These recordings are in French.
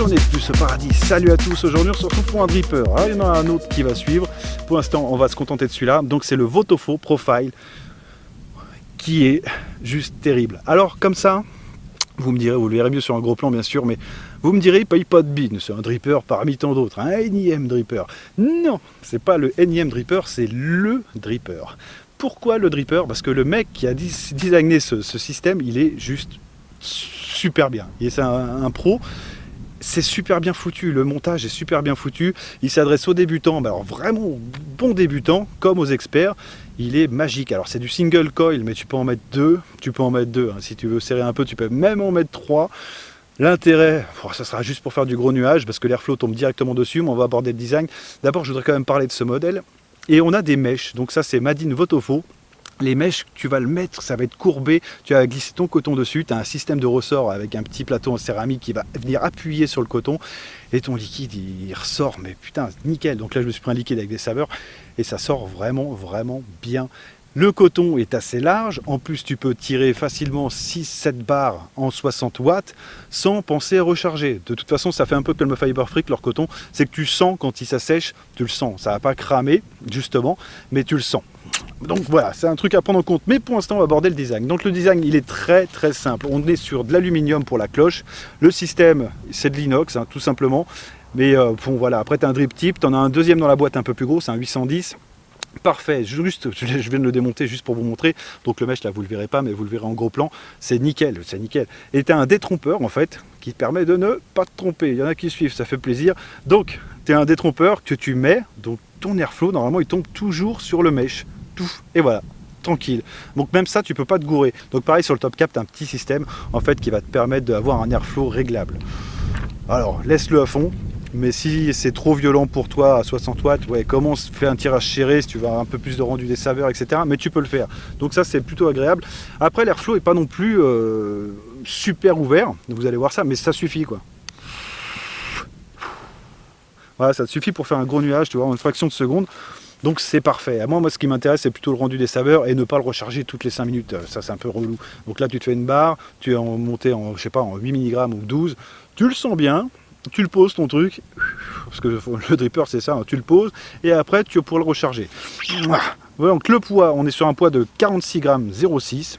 journée de plus au paradis. Salut à tous, aujourd'hui on se retrouve pour un dripper. Alors, il y en a un autre qui va suivre. Pour l'instant, on va se contenter de celui-là. Donc c'est le Votofo Profile qui est juste terrible. Alors comme ça, vous me direz, vous le verrez mieux sur un gros plan bien sûr, mais vous me direz, il paye pas de bine, c'est un dripper parmi tant d'autres, un énième dripper. Non, c'est pas le énième dripper, c'est le dripper. Pourquoi le dripper? Parce que le mec qui a designé ce système, il est juste super bien. C'est un pro. C'est super bien foutu, le montage est super bien foutu, il s'adresse aux débutants, alors vraiment bons débutants comme aux experts, il est magique. Alors c'est du single coil, mais tu peux en mettre deux, hein. Si tu veux serrer un peu, tu peux même en mettre trois. L'intérêt, ça sera juste pour faire du gros nuage, parce que l'airflow tombe directement dessus, mais on va aborder le design. D'abord, je voudrais quand même parler de ce modèle, et on a des mèches, donc ça c'est Made in Votofo. Les mèches, tu vas le mettre, ça va être courbé, tu vas glisser ton coton dessus, tu as un système de ressort avec un petit plateau en céramique qui va venir appuyer sur le coton et ton liquide il ressort, mais putain, nickel. Donc là je me suis pris un liquide avec des saveurs et ça sort vraiment bien. Le coton est assez large, en plus tu peux tirer facilement 6-7 barres en 60 watts sans penser à recharger. De toute façon ça fait un peu comme le Fiber Freak, leur coton, c'est que tu sens quand il s'assèche, tu le sens, ça va pas cramer justement, mais tu le sens. Donc voilà, c'est un truc à prendre en compte, mais pour l'instant on va aborder le design. Donc le design il est très simple, on est sur de l'aluminium pour la cloche, le système c'est de l'inox hein, tout simplement, mais bon voilà, après tu as un drip tip, tu en as un deuxième dans la boîte un peu plus gros, c'est un 810. Parfait, juste, je viens de le démonter juste pour vous montrer, donc le mesh là vous le verrez pas mais vous le verrez en gros plan, c'est nickel. Et tu as un détrompeur en fait qui te permet de ne pas te tromper, il y en a qui suivent, ça fait plaisir. Donc tu as un détrompeur que tu mets, donc ton airflow normalement il tombe toujours sur le mesh, tout, et voilà, tranquille. Donc même ça tu peux pas te gourer. Donc pareil sur le top cap tu as un petit système en fait qui va te permettre d'avoir un airflow réglable. Alors laisse-le à fond. Mais si c'est trop violent pour toi à 60 watts, ouais, commence, fais un tirage serré si tu veux avoir un peu plus de rendu des saveurs, etc. Mais tu peux le faire. Donc ça, c'est plutôt agréable. Après, l'airflow n'est pas non plus super ouvert. Vous allez voir ça, mais ça suffit, quoi. Voilà, ça te suffit pour faire un gros nuage, tu vois, en une fraction de seconde. Donc c'est parfait. À moi, ce qui m'intéresse, c'est plutôt le rendu des saveurs et ne pas le recharger toutes les 5 minutes. Ça, c'est un peu relou. Donc là, tu te fais une barre, tu es monté en, je sais pas, en 8 mg ou 12. Tu le sens bien. Tu le poses ton truc, parce que le dripper c'est ça, hein, tu le poses et après tu pourras le recharger. Voilà, donc le poids, on est sur un poids de 46 grammes 0,6.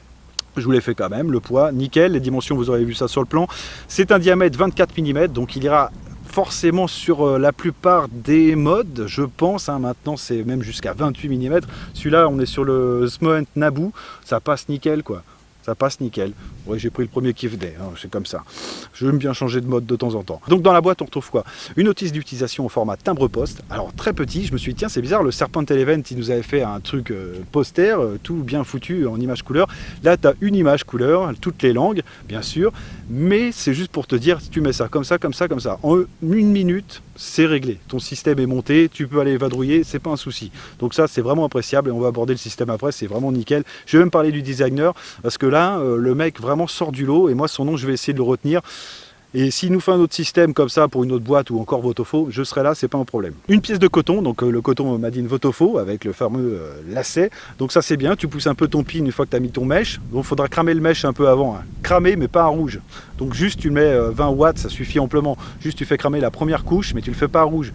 Je vous l'ai fait quand même, le poids, nickel, les dimensions vous aurez vu ça sur le plan. C'est un diamètre 24 mm, donc il ira forcément sur la plupart des modes, je pense, hein, maintenant c'est même jusqu'à 28 mm. Celui-là on est sur le Smoent Naboo, ça passe nickel quoi. Ça passe nickel. Ouais, j'ai pris le premier qui venait, hein, c'est comme ça. Je veux bien changer de mode de temps en temps. Donc dans la boîte, on retrouve quoi? Une notice d'utilisation au format timbre-poste. Alors très petit, je me suis dit, tiens, c'est bizarre, le Serpent Event, il nous avait fait un truc poster, tout bien foutu en image couleur. Là, tu as une image couleur, toutes les langues, bien sûr, mais c'est juste pour te dire, si tu mets ça comme ça, comme ça, comme ça, en une minute, c'est réglé. Ton système est monté, tu peux aller vadrouiller, c'est pas un souci. Donc ça, c'est vraiment appréciable et on va aborder le système après, c'est vraiment nickel. Je vais même parler du designer, parce que là, le mec vraiment sort du lot et moi, son nom, je vais essayer de le retenir. Et s'il nous fait un autre système comme ça pour une autre boîte ou encore Votofo, je serai là, c'est pas un problème. Une pièce de coton, donc le coton Made in Votofo avec le fameux lacet. Donc ça c'est bien, tu pousses un peu ton pin une fois que tu as mis ton mèche. Donc il faudra cramer le mèche un peu avant, hein. Cramer mais pas à rouge. Donc juste tu mets 20 watts, ça suffit amplement. Juste tu fais cramer la première couche mais tu le fais pas à rouge.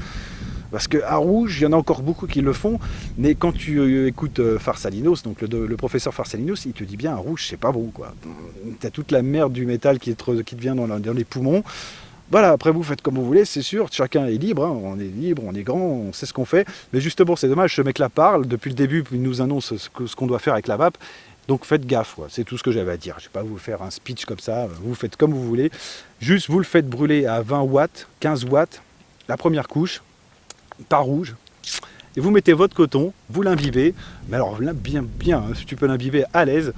Parce qu'à rouge, il y en a encore beaucoup qui le font, mais quand tu écoutes Farsalinos, donc le professeur Farsalinos, il te dit bien à rouge, c'est pas bon, quoi. Tu as toute la merde du métal qui te vient dans les poumons. Voilà, après vous faites comme vous voulez, c'est sûr, chacun est libre, hein, on est libre, on est grand, on sait ce qu'on fait. Mais justement, c'est dommage, ce mec-là parle, depuis le début, il nous annonce ce qu'on doit faire avec la vape. Donc faites gaffe, ouais. C'est tout ce que j'avais à dire. Je ne vais pas vous faire un speech comme ça, vous faites comme vous voulez. Juste, vous le faites brûler à 20 watts, 15 watts, la première couche. Pas rouge, et vous mettez votre coton, vous l'imbibez, mais alors là bien, hein, tu peux l'imbiber à l'aise,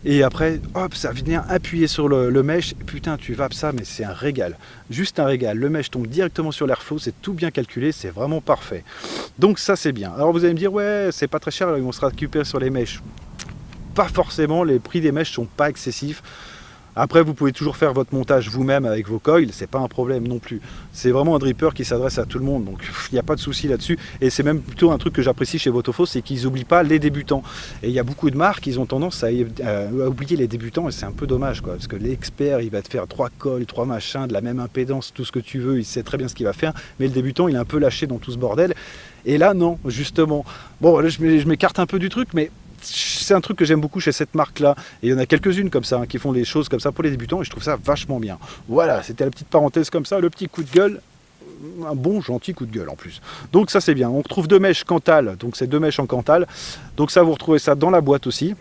et après, hop, ça vient appuyer sur le mèche, putain, tu vapes ça, mais c'est un régal, juste un régal, le mèche tombe directement sur l'airflow, c'est tout bien calculé, c'est vraiment parfait, donc ça c'est bien. Alors vous allez me dire, ouais, c'est pas très cher, ils vont se récupérer sur les mèches, pas forcément, les prix des mèches sont pas excessifs. Après, vous pouvez toujours faire votre montage vous-même avec vos coils, c'est pas un problème non plus. C'est vraiment un dripper qui s'adresse à tout le monde, donc il n'y a pas de souci là-dessus. Et c'est même plutôt un truc que j'apprécie chez Votofos, c'est qu'ils n'oublient pas les débutants. Et il y a beaucoup de marques, ils ont tendance à oublier les débutants, et c'est un peu dommage, quoi, parce que l'expert, il va te faire 3 coils, 3 machins, de la même impédance, tout ce que tu veux, il sait très bien ce qu'il va faire, mais le débutant, il est un peu lâché dans tout ce bordel. Et là, non, justement. Bon, là, je m'écarte un peu du truc, mais c'est un truc que j'aime beaucoup chez cette marque-là. Et il y en a quelques-unes comme ça, hein, qui font des choses comme ça pour les débutants, et je trouve ça vachement bien. Voilà, c'était la petite parenthèse comme ça, le petit coup de gueule. Un bon gentil coup de gueule en plus. Donc ça c'est bien. On retrouve 2 mèches Cantal, donc c'est 2 mèches en Cantal. Donc ça, vous retrouvez ça dans la boîte aussi.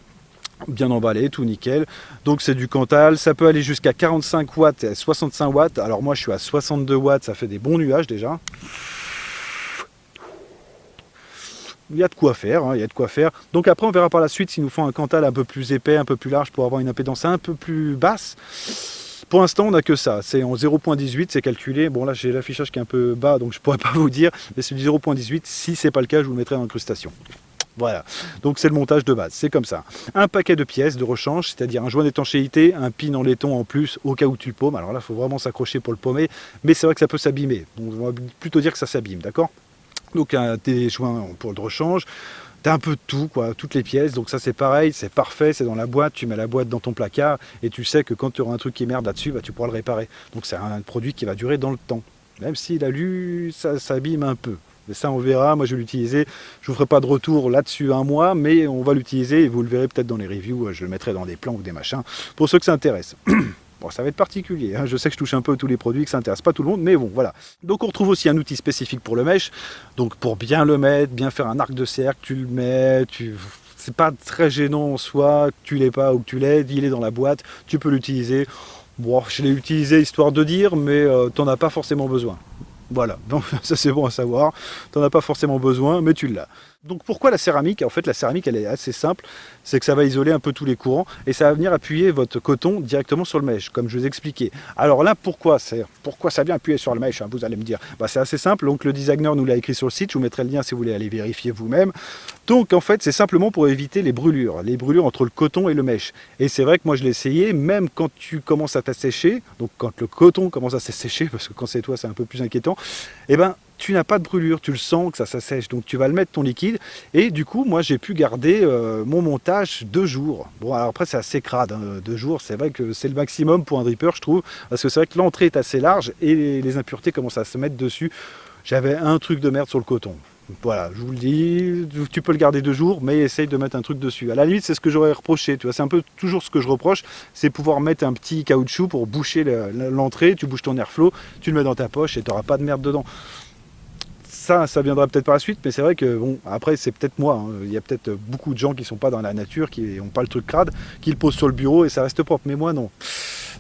Bien emballé, tout nickel. Donc c'est du Cantal, ça peut aller jusqu'à 45 watts et 65 watts. Alors moi je suis à 62 watts, ça fait des bons nuages déjà. Il y a de quoi faire, hein, il y a de quoi faire. Donc après on verra par la suite s'il nous faut un Cantal un peu plus épais, un peu plus large pour avoir une impédance un peu plus basse. Pour l'instant on n'a que ça, c'est en 0.18, c'est calculé. Bon là j'ai l'affichage qui est un peu bas donc je pourrais pas vous dire, mais c'est du 0.18. Si c'est pas le cas, je vous le mettrai en incrustation. Voilà, donc c'est le montage de base, c'est comme ça. Un paquet de pièces de rechange, c'est-à-dire un joint d'étanchéité, un pin en laiton en plus au cas où tu le paumes. Alors là il faut vraiment s'accrocher pour le paumer, mais c'est vrai que ça peut s'abîmer. On va plutôt dire que ça s'abîme, d'accord? Donc des joints pour le rechange, t'as un peu de tout, quoi, toutes les pièces, donc ça c'est pareil, c'est parfait, c'est dans la boîte, tu mets la boîte dans ton placard et tu sais que quand tu auras un truc qui merde là-dessus, bah, tu pourras le réparer. Donc c'est un produit qui va durer dans le temps, même si l'alu, ça s'abîme un peu. Mais ça on verra, moi je vais l'utiliser, je ne vous ferai pas de retour là-dessus un mois, mais on va l'utiliser et vous le verrez peut-être dans les reviews, je le mettrai dans des plans ou des machins, pour ceux que ça intéresse. Bon, ça va être particulier, hein. Je sais que je touche un peu tous les produits, que ça n'intéresse pas tout le monde, mais bon, voilà. Donc on retrouve aussi un outil spécifique pour le mesh, donc pour bien le mettre, bien faire un arc de cercle, tu le mets, c'est pas très gênant en soi, que tu l'aies pas ou que tu l'aies, il est dans la boîte, tu peux l'utiliser. Bon, je l'ai utilisé histoire de dire, mais t'en as pas forcément besoin. Voilà, donc ça c'est bon à savoir, t'en as pas forcément besoin, mais tu l'as. Donc pourquoi la céramique? En fait la céramique elle est assez simple, c'est que ça va isoler un peu tous les courants et ça va venir appuyer votre coton directement sur le mèche, comme je vous ai expliqué. Alors là pourquoi ça vient appuyer sur le mèche, hein, vous allez me dire? Bah, c'est assez simple, donc le designer nous l'a écrit sur le site, je vous mettrai le lien si vous voulez aller vérifier vous-même. Donc en fait c'est simplement pour éviter les brûlures entre le coton et le mèche. Et c'est vrai que moi je l'ai essayé, même quand tu commences à t'assécher, donc quand le coton commence à s'assécher, parce que quand c'est toi c'est un peu plus inquiétant, et ben tu n'as pas de brûlure, tu le sens que ça s'assèche, donc tu vas le mettre ton liquide, et du coup moi j'ai pu garder mon montage 2 jours. Bon alors après c'est assez crade, hein, 2 jours, c'est vrai que c'est le maximum pour un dripper je trouve, parce que c'est vrai que l'entrée est assez large et les impuretés commencent à se mettre dessus. J'avais un truc de merde sur le coton. Voilà, je vous le dis, tu peux le garder 2 jours, mais essaye de mettre un truc dessus. À la limite, c'est ce que j'aurais reproché, tu vois, c'est un peu toujours ce que je reproche, c'est pouvoir mettre un petit caoutchouc pour boucher l'entrée, tu bouges ton airflow, tu le mets dans ta poche et tu n'auras pas de merde dedans. Ça viendra peut-être par la suite, mais c'est vrai que, bon, après, c'est peut-être moi, hein. Il y a peut-être beaucoup de gens qui ne sont pas dans la nature, qui n'ont pas le truc crade, qui le posent sur le bureau et ça reste propre, mais moi, non.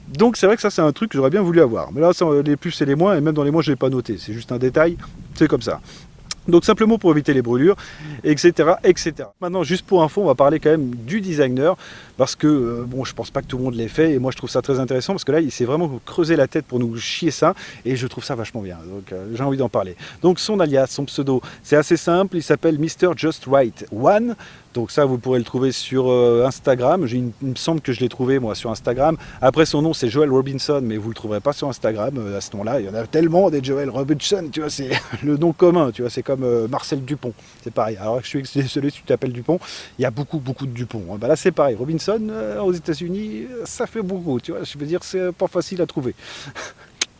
Donc c'est vrai que ça, c'est un truc que j'aurais bien voulu avoir. Mais là, les plus et les moins, et même dans les moins, je ne l'ai pas noté, c'est juste un détail, c'est comme ça. Donc simplement pour éviter les brûlures, etc., etc. Maintenant, juste pour info, on va parler quand même du designer, parce que, bon, je pense pas que tout le monde l'ait fait, et moi je trouve ça très intéressant, parce que là, il s'est vraiment creusé la tête pour nous chier ça, et je trouve ça vachement bien, donc j'ai envie d'en parler. Donc son alias, son pseudo, c'est assez simple, il s'appelle Mr. Just Right One, donc ça, vous pourrez le trouver sur Instagram, il me semble que je l'ai trouvé, moi, sur Instagram. Après, son nom, c'est Joel Robinson, mais vous ne le trouverez pas sur Instagram, à ce nom-là. Il y en a tellement des Joel Robinson, tu vois, c'est le nom commun, tu vois, c'est comme Marcel Dupont, c'est pareil. Alors, je suis désolé si tu t'appelles Dupont, il y a beaucoup de Dupont. Bah, là, c'est pareil, Robinson, aux États-Unis, ça fait beaucoup, tu vois, je veux dire, c'est pas facile à trouver.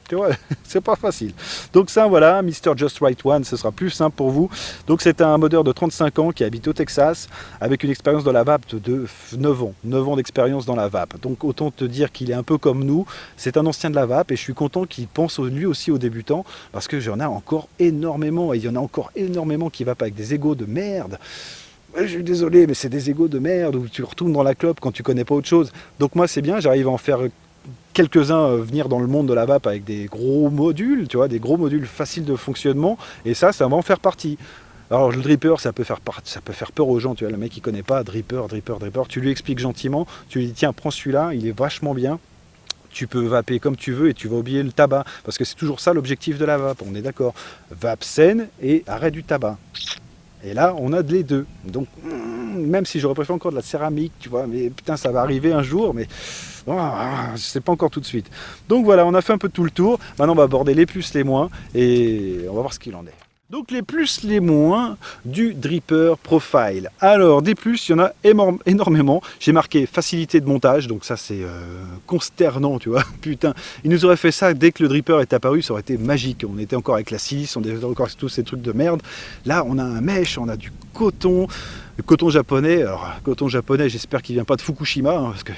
Tu vois, c'est pas facile. Donc ça, voilà, Mr. Just Right One, ce sera plus simple pour vous. Donc c'est un modeur de 35 ans qui habite au Texas, avec une expérience dans la vape de 9 ans. 9 ans d'expérience dans la vape. Donc autant te dire qu'il est un peu comme nous. C'est un ancien de la vape et je suis content qu'il pense lui aussi aux débutants, parce que j'en ai encore énormément. Et il y en a encore énormément qui vapent avec des égos de merde. Je suis désolé, mais c'est des égos de merde où tu retournes dans la clope quand tu connais pas autre chose. Donc moi c'est bien, j'arrive à en faire quelques-uns venir dans le monde de la vape avec des gros modules, tu vois, des gros modules faciles de fonctionnement, et ça va en faire partie. Alors le dripper, ça peut faire peur aux gens, tu vois, le mec qui connaît pas, dripper, tu lui expliques gentiment, tu lui dis tiens, prends celui-là, il est vachement bien, tu peux vaper comme tu veux et tu vas oublier le tabac, parce que c'est toujours ça l'objectif de la vape, on est d'accord, vape saine et arrêt du tabac. Et là, on a les deux. Donc, même si j'aurais préféré encore de la céramique, tu vois, mais putain, ça va arriver un jour, mais je sais pas encore tout de suite. Donc voilà, on a fait un peu tout le tour. Maintenant, on va aborder les plus, les moins, et on va voir ce qu'il en est. Donc les plus, les moins du Dripper Profile. Alors des plus, il y en a énormément. J'ai marqué facilité de montage, donc ça c'est consternant, tu vois. Putain, ils nous auraient fait ça dès que le Dripper est apparu, ça aurait été magique. On était encore avec la silice, on était encore avec tous ces trucs de merde. Là, on a un mèche, on a du coton, le coton japonais. Alors coton japonais, j'espère qu'il vient pas de Fukushima, hein, parce que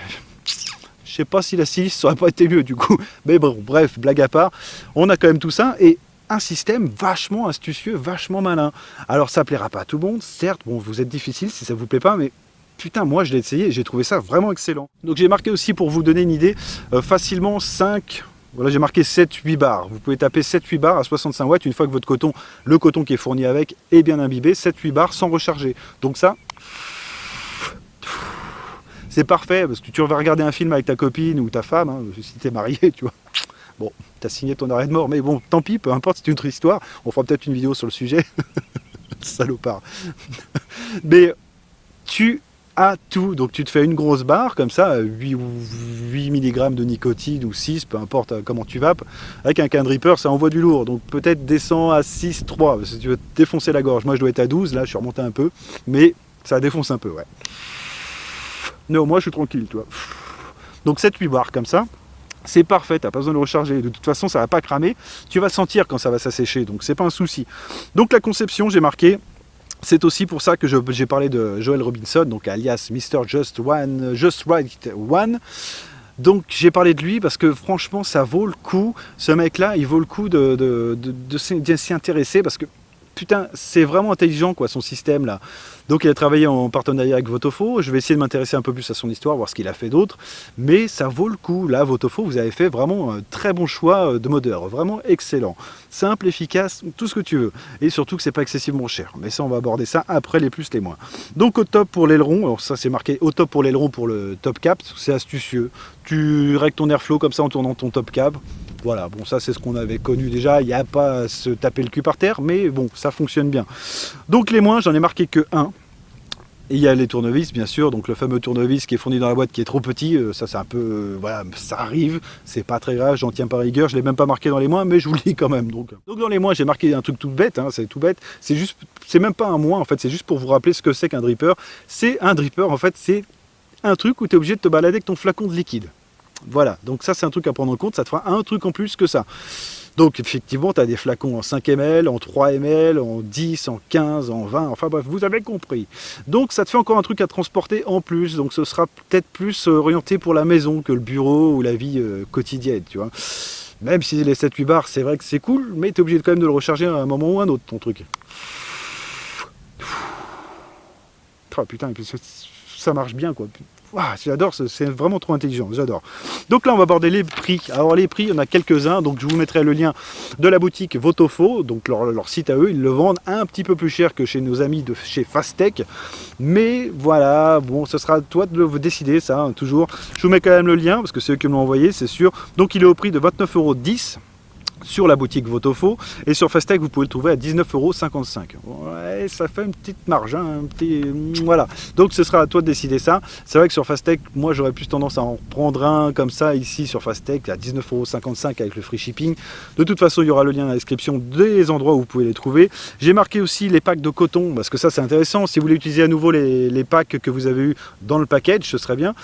je sais pas si la silice ça aurait pas été mieux du coup. Mais bon, bref, blague à part, on a quand même tout ça et un système vachement astucieux, vachement malin. Alors ça plaira pas à tout le monde, certes, bon, vous êtes difficile si ça vous plaît pas, mais putain, moi je l'ai essayé et j'ai trouvé ça vraiment excellent. Donc j'ai marqué aussi, pour vous donner une idée, facilement 5, voilà, j'ai marqué 7-8 bars. Vous pouvez taper 7-8 bars à 65 watts une fois que votre coton, le coton qui est fourni avec, est bien imbibé, 7-8 bars sans recharger. Donc ça, c'est parfait, parce que tu vas regarder un film avec ta copine ou ta femme, hein, si t'es marié, tu vois. Bon, t'as signé ton arrêt de mort, mais bon, tant pis, peu importe, c'est une autre histoire. On fera peut-être une vidéo sur le sujet. Salopard. Mais tu as tout. Donc tu te fais une grosse barre, comme ça, 8 mg de nicotine ou 6, peu importe comment tu vapes. Avec un can dripper, ça envoie du lourd. Donc peut-être descend à 6,3, parce que tu veux te défoncer la gorge. Moi, je dois être à 12, là, je suis remonté un peu. Mais ça défonce un peu, ouais. Non, moi, je suis tranquille, tu vois. Donc 7-8 barres, comme ça. C'est parfait, tu n'as pas besoin de le recharger. De toute façon, ça ne va pas cramer. Tu vas sentir quand ça va s'assécher, donc c'est pas un souci. Donc la conception, j'ai marqué, c'est aussi pour ça que j'ai parlé de Joel Robinson, donc alias Mr. Just Right One. Donc j'ai parlé de lui parce que franchement, ça vaut le coup. Ce mec-là, il vaut le coup de s'y intéresser parce que putain, c'est vraiment intelligent quoi, son système là. Donc il a travaillé en partenariat avec Votofo. Je vais essayer de m'intéresser un peu plus à son histoire, voir ce qu'il a fait d'autre. Mais ça vaut le coup. Là, Votofo, vous avez fait vraiment un très bon choix de modeur. Vraiment excellent. Simple, efficace, tout ce que tu veux. Et surtout que c'est pas excessivement cher. Mais ça, on va aborder ça après les plus, les moins. Donc au top pour l'aileron. Alors ça, c'est marqué au top pour l'aileron pour le top cap. C'est astucieux. Tu règles ton airflow comme ça en tournant ton top cap. Voilà, bon ça c'est ce qu'on avait connu déjà, il n'y a pas à se taper le cul par terre, mais bon, ça fonctionne bien. Donc les moins, j'en ai marqué que un. Et il y a les tournevis, bien sûr, donc le fameux tournevis qui est fourni dans la boîte qui est trop petit, ça c'est un peu, voilà, ça arrive, c'est pas très grave, j'en tiens pas rigueur, je l'ai même pas marqué dans les moins, mais je vous le dis quand même. Donc dans les moins, j'ai marqué un truc tout bête, hein, c'est tout bête, c'est juste, c'est même pas un moins en fait, c'est juste pour vous rappeler ce que c'est qu'un dripper. C'est un dripper, en fait, c'est un truc où tu es obligé de te balader avec ton flacon de liquide. Voilà, donc ça c'est un truc à prendre en compte, ça te fera un truc en plus que ça. Donc effectivement, tu as des flacons en 5 ml, en 3 ml, en 10, en 15, en 20, enfin bref, vous avez compris. Donc ça te fait encore un truc à transporter en plus, donc ce sera peut-être plus orienté pour la maison que le bureau ou la vie quotidienne, tu vois. Même si les 7-8 bars, c'est vrai que c'est cool, mais tu es obligé quand même de le recharger à un moment ou à un autre, ton truc. Oh putain, ça marche bien quoi. Wow, j'adore, c'est vraiment trop intelligent, j'adore. Donc là, on va aborder les prix. Alors les prix, il y en a quelques-uns, donc je vous mettrai le lien de la boutique Votofo, donc leur site à eux, ils le vendent un petit peu plus cher que chez nos amis de chez Fastech. Mais voilà, bon, ce sera à toi de vous décider, ça, hein, toujours. Je vous mets quand même le lien, parce que c'est eux qui me l'ont envoyé, c'est sûr. Donc il est au prix de 29,10 € sur la boutique Votofo, et sur Fastech vous pouvez le trouver à 19,55 €. Ouais, ça fait une petite marge, hein, un petit... voilà. Donc ce sera à toi de décider ça. C'est vrai que sur Fastech, moi j'aurais plus tendance à en prendre un comme ça ici sur Fastech à 19,55 € avec le free shipping. De toute façon, il y aura le lien dans la description des endroits où vous pouvez les trouver. J'ai marqué aussi les packs de coton, parce que ça c'est intéressant. Si vous voulez utiliser à nouveau les packs que vous avez eu dans le package, ce serait bien.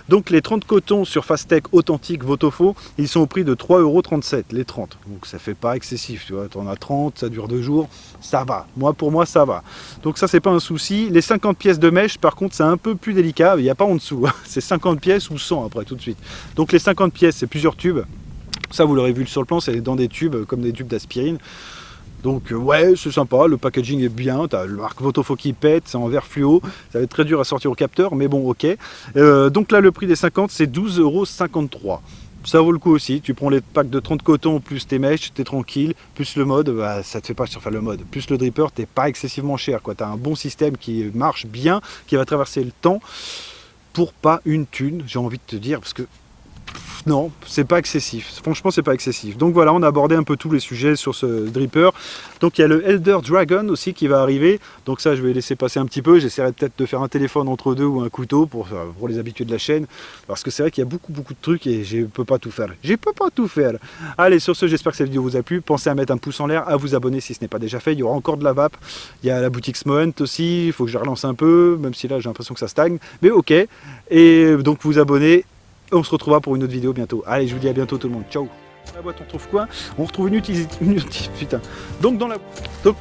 Donc les 30 cotons sur Fastech authentique Votofo, ils sont au prix de 3,37 € les 30. Donc ça fait pas excessif, tu vois, tu en as 30, ça dure 2 jours, ça va. Pour moi, ça va. Donc ça, c'est pas un souci. Les 50 pièces de mèche, par contre, c'est un peu plus délicat, il n'y a pas en dessous. C'est 50 pièces ou 100 après, tout de suite. Donc les 50 pièces, c'est plusieurs tubes. Ça, vous l'aurez vu sur le plan, c'est dans des tubes, comme des tubes d'aspirine. Donc ouais, c'est sympa, le packaging est bien, tu as le marque Votofo qui pète, c'est en verre fluo, ça va être très dur à sortir au capteur, mais bon, ok. Donc là, le prix des 50, c'est 12,53 €. Ça vaut le coup aussi, tu prends les packs de 30 coton plus tes mèches, t'es tranquille, plus le mode, bah, ça te fait pas surfer le mode, plus le dripper, t'es pas excessivement cher, quoi. T'as un bon système qui marche bien, qui va traverser le temps pour pas une thune, j'ai envie de te dire, parce que Non, c'est pas excessif. Franchement, c'est pas excessif. Donc voilà, on a abordé un peu tous les sujets sur ce dripper. Donc il y a le Elder Dragon aussi qui va arriver. Donc ça, je vais laisser passer un petit peu. J'essaierai peut-être de faire un téléphone entre deux ou un couteau pour les habitués de la chaîne. Parce que c'est vrai qu'il y a beaucoup de trucs et je peux pas tout faire. Je peux pas tout faire. Allez, sur ce, j'espère que cette vidéo vous a plu. Pensez à mettre un pouce en l'air, à vous abonner si ce n'est pas déjà fait. Il y aura encore de la vape. Il y a la boutique Smoent aussi. Il faut que je la relance un peu, même si là, j'ai l'impression que ça stagne. Mais ok. Et donc vous abonnez. On se retrouvera pour une autre vidéo bientôt. Allez, je vous dis à bientôt tout le monde. Ciao. Dans la boîte, on trouve quoi? On retrouve une utilité. Putain. Donc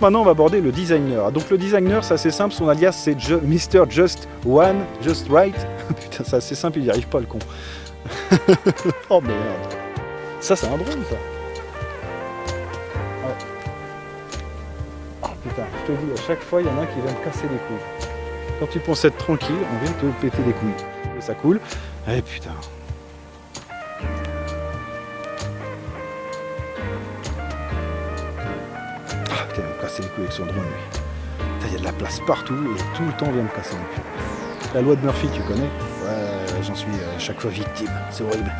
maintenant, on va aborder le designer. Donc le designer, c'est assez simple. Son alias, c'est Mr. Just One, Just Right. Putain, c'est assez simple. Il n'y arrive pas, le con. Oh merde. Ça, c'est un drone, ça. Ouais. Oh putain, je te dis, à chaque fois, il y en a un qui vient me casser les couilles. Quand tu penses être tranquille, on vient te péter les couilles. Et ça coule. Eh putain. Ah putain, il va me casser les couilles avec son drone, lui. Putain, il y a de la place partout et tout le temps il vient me casser les couilles. La loi de Murphy, tu connais? Ouais, j'en suis à chaque fois victime. C'est horrible.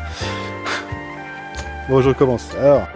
Bon, je recommence. Alors.